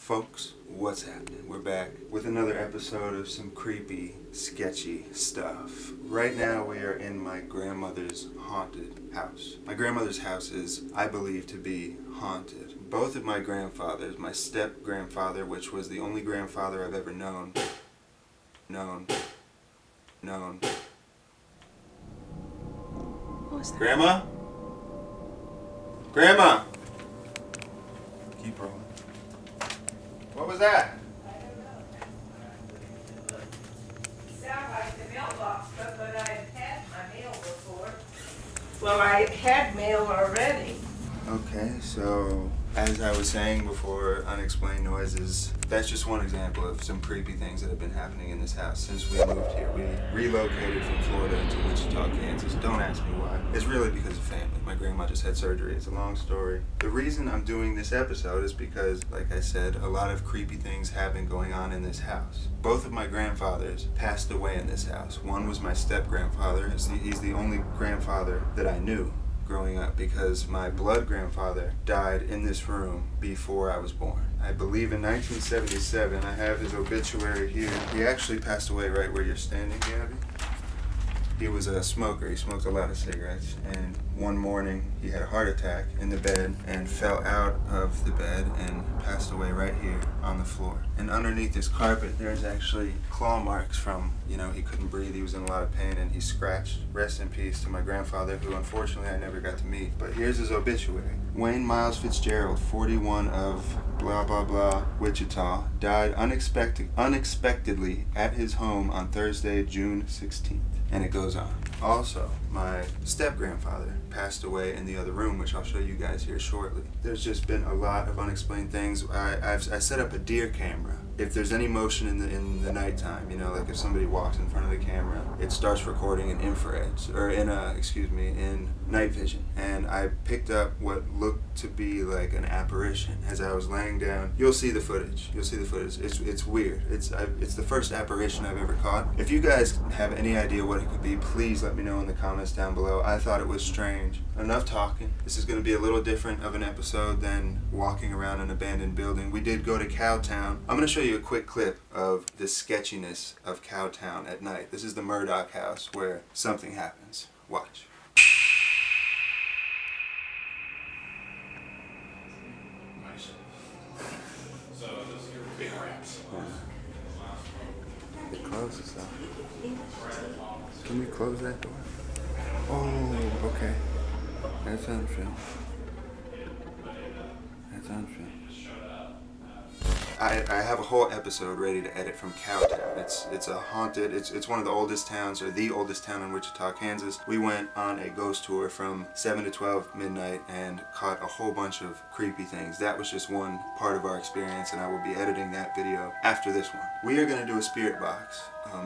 Folks, what's happening? We're back with another episode of some creepy, sketchy stuff. Right now we are in my grandmother's haunted house. My grandmother's house is, I believe, to be haunted. Both of my grandfathers, my step-grandfather, which was the only grandfather I've ever known. What was that? Grandma? Grandma! Keep rolling. What was that? Sound like the mailbox, but I had my mail before. Well, I had mail already. Okay, so as I was saying before, unexplained noises, that's just one example of some creepy things that have been happening in this house since we moved here. We relocated from Florida to Wichita, Kansas. Don't ask me why. It's really because of family. My grandma just had surgery. It's a long story. The reason I'm doing this episode is because, like I said, a lot of creepy things have been going on in this house. Both of my grandfathers passed away in this house. One was my step-grandfather. He's the only grandfather that I knew growing up because my blood grandfather died in this room before I was born. I believe in 1977. I have his obituary here. He actually passed away right where you're standing, Gabby. He was a smoker. He smoked a lot of cigarettes, and one morning he had a heart attack in the bed and fell out of the bed and passed away right here on the floor. And underneath this carpet there's actually claw marks from, he couldn't breathe, he was in a lot of pain, and he scratched. Rest in peace to my grandfather, who unfortunately I never got to meet. But here's his obituary. Wayne Miles Fitzgerald, 41 of blah blah blah, Wichita, died unexpectedly at his home on Thursday, June 16th. And it goes on. Also, my step-grandfather passed away in the other room, which I'll show you guys here shortly. There's just been a lot of unexplained things. I set up a deer camera. If there's any motion in the nighttime, like if somebody walks in front of the camera, it starts recording in infrared, or in night vision. And I picked up what looked to be like an apparition as I was laying down. You'll see the footage. It's weird. It's the first apparition I've ever caught. If you guys have any idea what it could be, please let me know in the comments down below. I thought it was strange. Enough talking. This is going to be a little different of an episode than walking around an abandoned building. We did go to Cowtown. I'm going to show you a quick clip of the sketchiness of Cowtown at night. This is the Murdoch house where something happens. Watch. It closes though. Can we close that door? Oh, okay. That's on film. I have a whole episode ready to edit from Cowtown. It's a haunted, it's one of the oldest towns, or the oldest town in Wichita, Kansas. We went on a ghost tour from 7 to 12 midnight and caught a whole bunch of creepy things. That was just one part of our experience, and I will be editing that video after this one. We are going to do a spirit box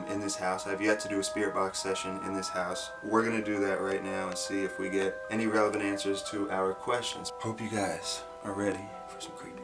in this house. I've yet to do a spirit box session in this house. We're going to do that right now and see if we get any relevant answers to our questions. Hope you guys are ready for some creepy.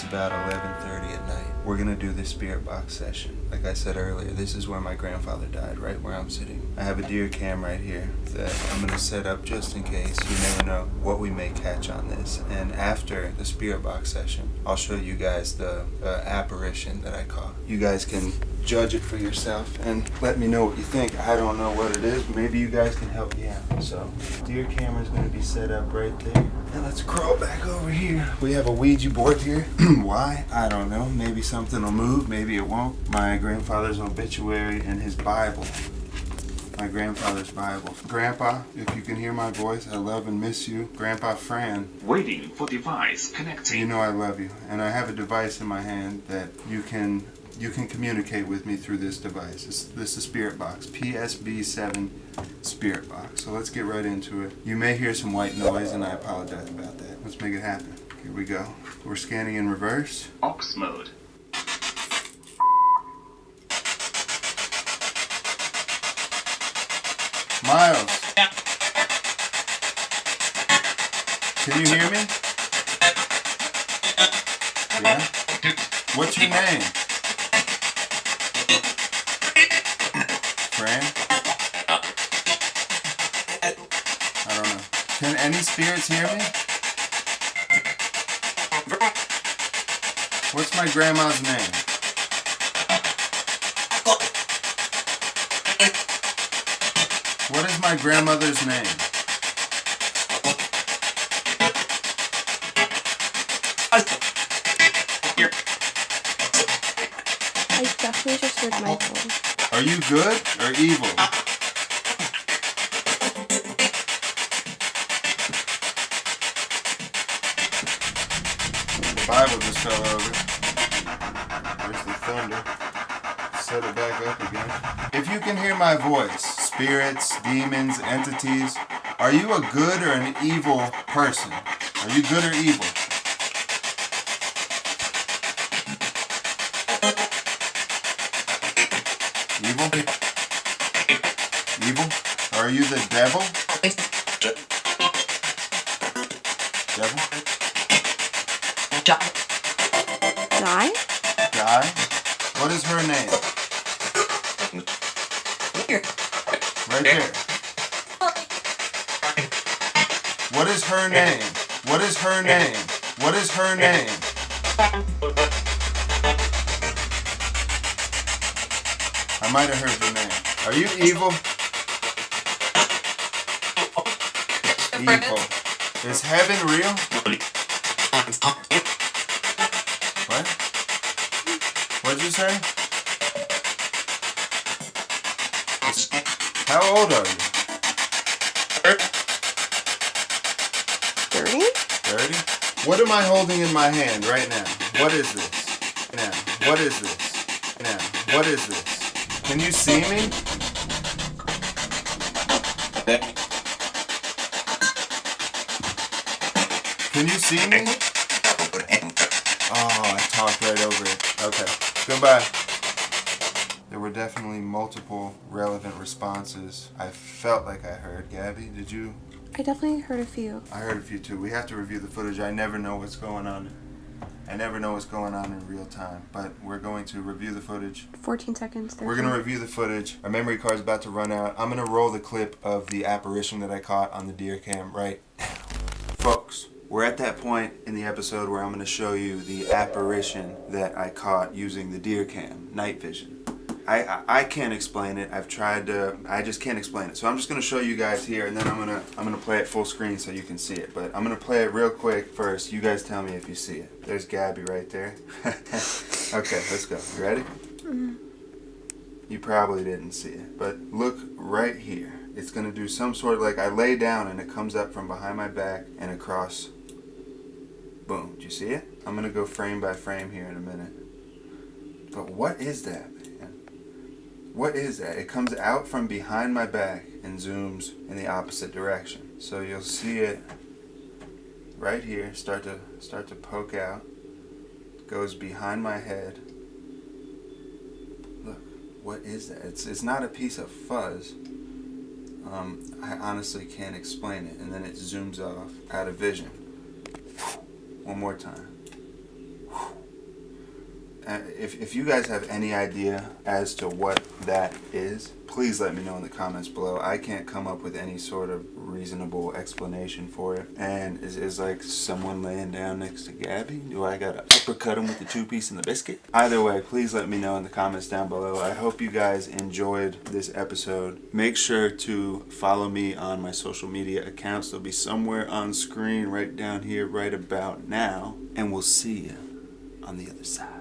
About 11:30 at night. We're gonna do this spirit box session. Like I said earlier, this is where my grandfather died, right where I'm sitting. I have a deer cam right here that I'm gonna set up just in case. You never know what we may catch on this. And after the spirit box session, I'll show you guys the apparition that I caught. You guys can judge it for yourself and let me know what you think. I don't know what it is. Maybe you guys can help me out. So, deer camera's gonna be set up right there. And let's crawl back over here. We have a Ouija board here. Why? I don't know. Maybe something will move, maybe it won't. My grandfather's obituary and his Bible. My grandfather's Bible. Grandpa, if you can hear my voice, I love and miss you. Grandpa Fran. Waiting for device connecting. You know I love you. And I have a device in my hand that you can communicate with me through this device. This is Spirit Box, PSB7 Spirit Box. So let's get right into it. You may hear some white noise, and I apologize about that. Let's make it happen. Here we go. We're scanning in reverse. Aux mode. Miles. Can you hear me? Yeah? What's your name? Fran? I don't know. Can any spirits hear me? What's my grandma's name? What is my grandmother's name? I definitely just heard my phone. Are you good or evil? The Bible just fell over. There's the thunder. Set it back up again. If you can hear my voice, spirits, demons, entities, are you a good or an evil person? Are you good or evil? Evil? Evil? Are you the devil? Devil? Die? Guy? What is her name? Right there. What is her name? What is her name? What is her name? I might have heard the name. Are you evil? Evil. Is heaven real? What? What'd you say? How old are you? 30? 30? What am I holding in my hand right now? What is this? Now. What is this? Now. What is this? Can you see me? Can you see me? Oh, I talked right over it. Okay. Goodbye. There were definitely multiple relevant responses. I felt like I heard. Gabby, did you? I definitely heard a few. I heard a few too. We have to review the footage. I never know what's going on. I never know what's going on in real time. But we're going to review the footage. 14 seconds. 13. We're going to review the footage. Our memory card's about to run out. I'm going to roll the clip of the apparition that I caught on the deer cam right now. Folks, we're at that point in the episode where I'm going to show you the apparition that I caught using the deer cam, night vision. I can't explain it. I've tried to. I just can't explain it. So I'm just going to show you guys here, and then I'm gonna play it full screen so you can see it. But I'm going to play it real quick first. You guys tell me if you see it. There's Gabby right there. Okay, let's go. You ready? Mm-hmm. You probably didn't see it, but look right here. It's going to do some sort of, like, I lay down and it comes up from behind my back and across. Boom. Do you see it? I'm going to go frame by frame here in a minute. But what is that, man? What is that? It comes out from behind my back and zooms in the opposite direction. So you'll see it right here start to poke out. Goes behind my head. Look, what is that? It's not a piece of fuzz. I honestly can't explain it. And then it zooms off out of vision. One more time. If you guys have any idea as to what that is, please let me know in the comments below. I can't come up with any sort of reasonable explanation for it. And is like someone laying down next to Gabby? Do I gotta uppercut him with the 2-piece and the biscuit? Either way, please let me know in the comments down below. I hope you guys enjoyed this episode. Make sure to follow me on my social media accounts. They'll be somewhere on screen right down here right about now. And we'll see you on the other side.